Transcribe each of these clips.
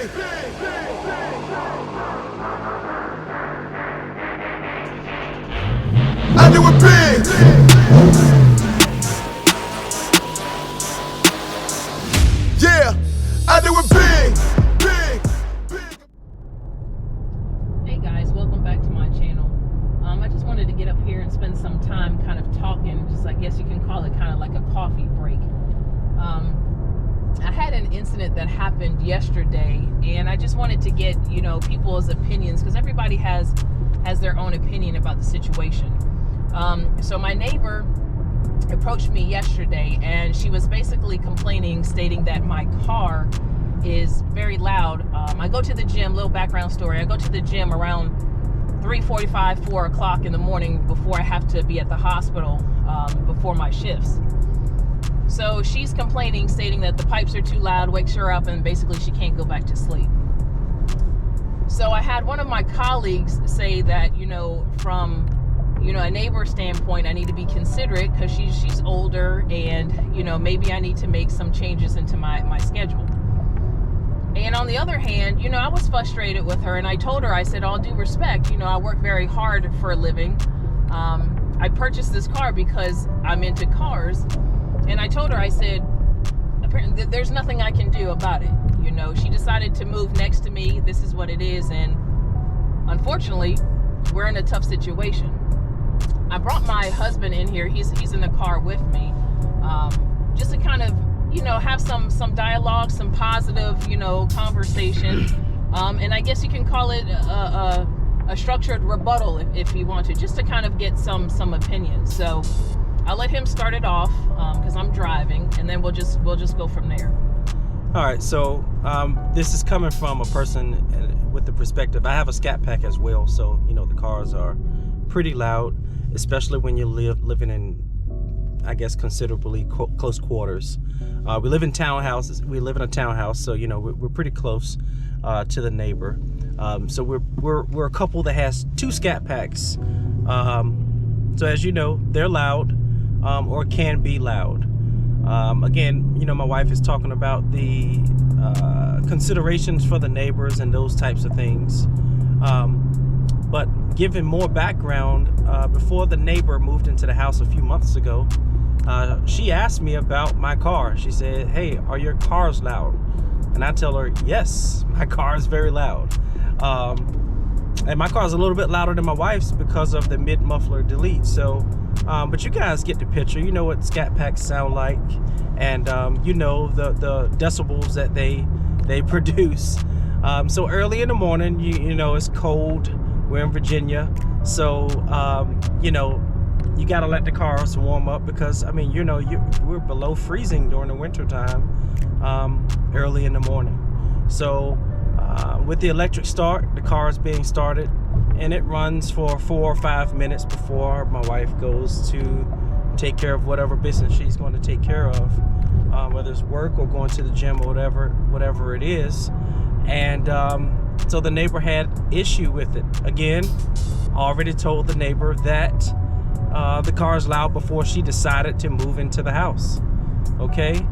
I do it big. Yeah, I do it big. Hey guys, welcome back to my channel. I just wanted to get up here and spend some time kind of talking, just I guess you can call it kind of like a coffee break. I had an incident that happened yesterday, and I just wanted to get, people's opinions, because everybody has their own opinion about the situation. So my neighbor approached me yesterday, and she was basically complaining, stating that my car is very loud. I go to the gym, little background story, I go to the gym around 3:45, 4 o'clock in the morning before I have to be at the hospital before my shifts. So she's complaining, stating that the pipes are too loud, wakes her up, and basically she can't go back to sleep. So I had one of my colleagues say that, from a neighbor standpoint, I need to be considerate because she's older, and maybe I need to make some changes into my schedule. And on the other hand, I was frustrated with her, and I told her, I said, all due respect, I work very hard for a living. I purchased this car because I'm into cars. And I told her, I said, apparently there's nothing I can do about it. She decided to move next to me. This is what it is. And unfortunately, we're in a tough situation. I brought my husband in here. He's in the car with me, just to kind of, have some dialogue, some positive, conversation. And I guess you can call it a structured rebuttal if you want to, just to kind of get some opinions. So I'll let him start it off because I'm driving, and then we'll just go from there. All right, so this is coming from a person with the perspective. I have a Scatpack as well, so the cars are pretty loud, especially when you're living in, I guess, considerably close quarters. We live in townhouses. We live in a townhouse, so we're pretty close to the neighbor. So we're a couple that has two Scatpacks. So as you know, they're loud, or can be loud. Again, my wife is talking about the considerations for the neighbors and those types of things. But giving more background, before the neighbor moved into the house a few months ago, she asked me about my car. She said, hey, are your cars loud? And I tell her, yes, my car is very loud. And my car is a little bit louder than my wife's because of the mid muffler delete. So, but you guys get the picture. You know what Scatpacks sound like, and the decibels that they produce. So early in the morning, it's cold. We're in Virginia, so you gotta let the cars warm up because we're below freezing during the winter time, early in the morning. So with the electric start, the car is being started, and it runs for 4 or 5 minutes before my wife goes to take care of whatever business she's going to take care of, whether it's work or going to the gym or whatever it is. And so the neighbor had issue with it. Again, already told the neighbor that the car is loud before she decided to move into the house. Okay.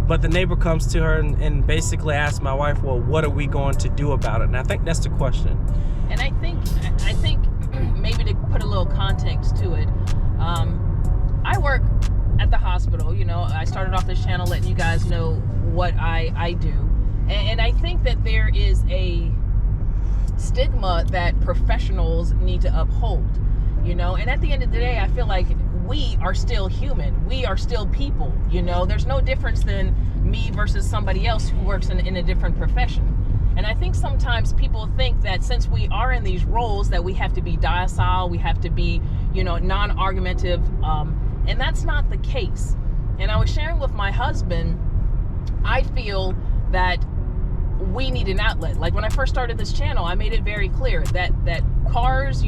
But the neighbor comes to her and basically asks my wife, well, what are we going to do about it? And I think that's the question. And I think maybe to put a little context to it, I work at the hospital. I started off this channel letting you guys know what I do. And I think that there is a stigma that professionals need to uphold, and at the end of the day, I feel like we are still human. We are still people, there's no difference than me versus somebody else who works in a different profession. And I think sometimes people think that since we are in these roles that we have to be docile, we have to be, non-argumentative, and that's not the case. And I was sharing with my husband, I feel that we need an outlet. Like when I first started this channel, I made it very clear that cars,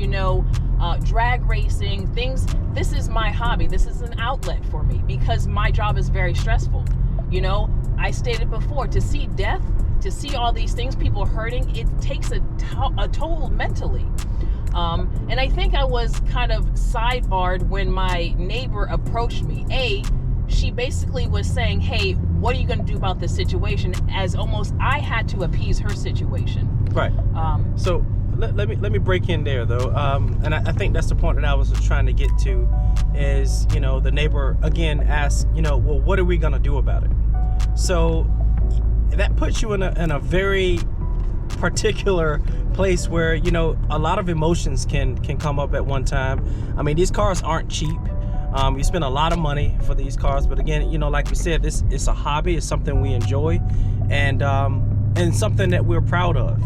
drag racing, things, this is my hobby. This is an outlet for me because my job is very stressful. I stated before, to see death, to see all these things, people hurting, it takes a toll mentally. And I think I was kind of sidebarred when my neighbor approached me. She basically was saying, hey, what are you going to do about this situation? As almost I had to appease her situation. Right. So let me break in there though, and I think that's the point that I was trying to get to, is, you know, the neighbor again asked, you know, well, what are we going to do about it? So that puts you in a very particular place where, you know, a lot of emotions can come up at one time. I mean, these cars aren't cheap. You spend a lot of money for these cars, but again, you know, like we said, it's a hobby. It's something we enjoy, and something that we're proud of.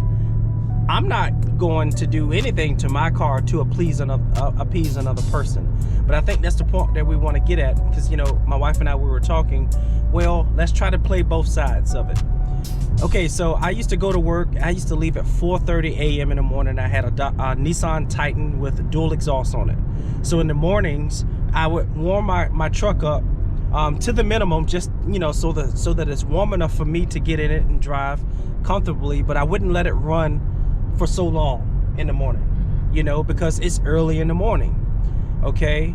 I'm not going to do anything to my car to appease another person, but I think that's the point that we want to get at, because, you know, my wife and I, we were talking, well, let's try to play both sides of it. Okay, so I used to go to work. I used to leave at 4:30 a.m. in the morning. I had a Nissan Titan with dual exhaust on it. So in the mornings, I would warm my truck up to the minimum, just, you know, so that it's warm enough for me to get in it and drive comfortably, but I wouldn't let it run for so long in the morning, you know, because it's early in the morning. Okay,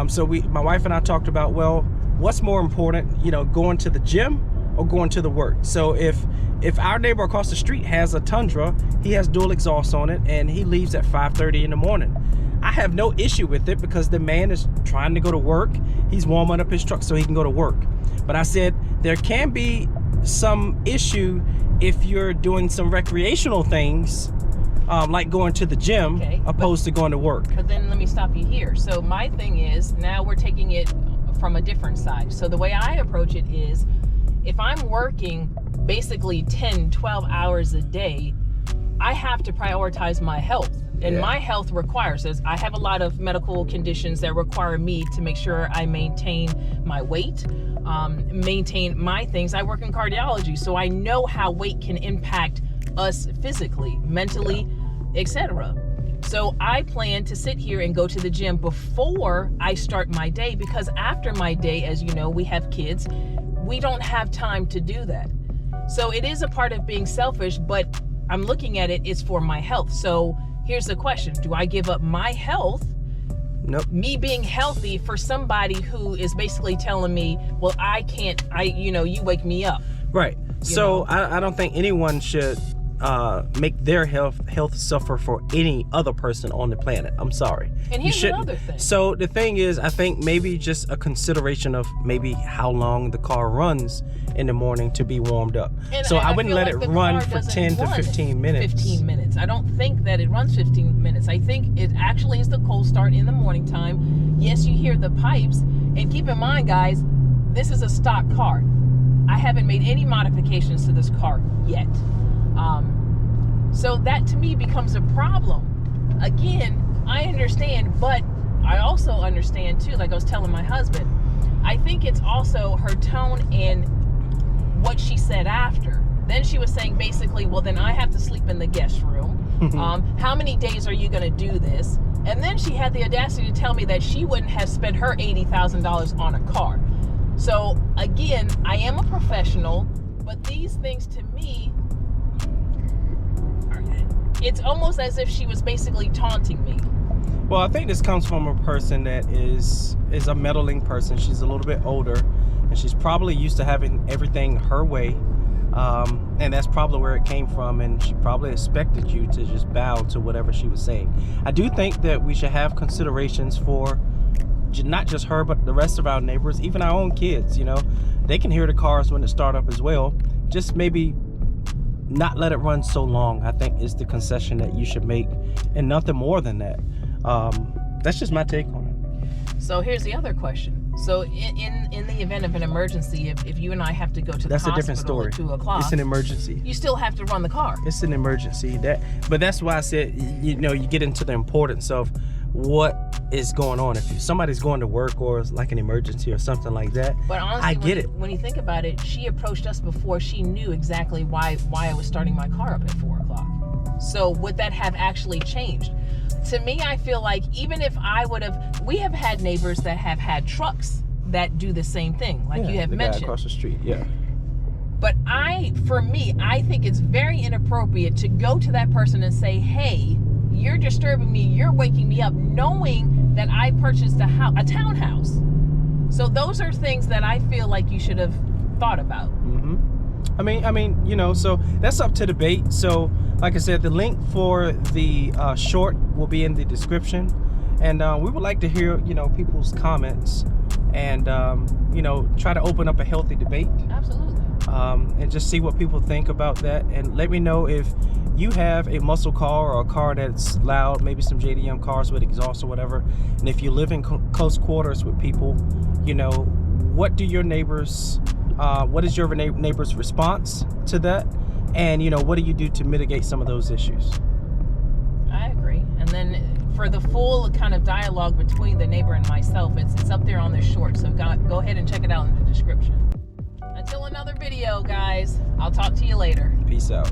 so my wife and I talked about, well, what's more important, you know, going to the gym or going to the work? So if our neighbor across the street has a Tundra, he has dual exhaust on it, and he leaves at 5:30 in the morning, I have no issue with it, because the man is trying to go to work. He's warming up his truck so he can go to work. But I said there can be some issue if you're doing some recreational things, like going to the gym, okay, opposed to going to work. But then let me stop you here. So my thing is, now we're taking it from a different side. So the way I approach it is, if I'm working basically 10, 12 hours a day, I have to prioritize my health. And my health requires this. I have a lot of medical conditions that require me to make sure I maintain my weight, maintain my things. I work in cardiology, so I know how weight can impact us physically, mentally, etc. So I plan to sit here and go to the gym before I start my day, because after my day, as you know, we have kids, we don't have time to do that. So it is a part of being selfish, but I'm looking at it's for my health. So here's the question: do I give up my health, me being healthy, for somebody who is basically telling me, well, I can't, you wake me up? Right. So I don't think anyone should make their health suffer for any other person on the planet. I'm sorry. And here's another thing. So the thing is, I think maybe just a consideration of maybe how long the car runs in the morning to be warmed up. And so I wouldn't let it run for 10 to 15 minutes. 15 minutes. I don't think that it runs 15 minutes. I think it actually is the cold start in the morning time. Yes, you hear the pipes. And keep in mind, guys, this is a stock car. I haven't made any modifications to this car yet. So that to me becomes a problem. Again, I understand, but I also understand too, like I was telling my husband, I think it's also her tone and what she said after. Then she was saying basically, well, then I have to sleep in the guest room. How many days are you going to do this? And then she had the audacity to tell me that she wouldn't have spent her $80,000 on a car. So again, I am a professional, but these things to me, it's almost as if she was basically taunting me. Well, I think this comes from a person that is a meddling person. She's a little bit older, and she's probably used to having everything her way. And that's probably where it came from, and she probably expected you to just bow to whatever she was saying. I do think that we should have considerations for not just her, but the rest of our neighbors, even our own kids. You know, they can hear the cars when it start up as well. Just maybe not let it run so long, I think, is the concession that you should make, and nothing more than that. That's just my take on it. So here's the other question. So in the event of an emergency, if you and I have to go to the hospital a different story. At 2 o'clock, it's an emergency. You still have to run the car. It's an emergency. But that's why I said, you know, you get into the importance of what is going on. If somebody's going to work or it's like an emergency or something like that, but honestly, I get it. When you think about it, she approached us before she knew exactly why I was starting my car up at 4 o'clock. So would that have actually changed? To me, I feel like even if we have had neighbors that have had trucks that do the same thing, like you have the mentioned. Guy across the street, yeah. But for me, I think it's very inappropriate to go to that person and say, hey, you're disturbing me, you're waking me up, knowing that I purchased a townhouse. So those are things that I feel like you should have thought about. I mean, you know, so that's up to debate. So, like I said, the link for the short will be in the description, and we would like to hear, you know, people's comments, and you know, try to open up a healthy debate. Absolutely. And just see what people think about that, and let me know if you have a muscle car or a car that's loud, maybe some JDM cars with exhaust or whatever, and if you live in close quarters with people, you know, what do your neighbors what is your neighbor's response to that, and you know, what do you do to mitigate some of those issues? I agree. And then for the full kind of dialogue between the neighbor and myself, it's up there on the short, so go ahead and check it out in the description. Until another video, guys, I'll talk to you later. Peace out.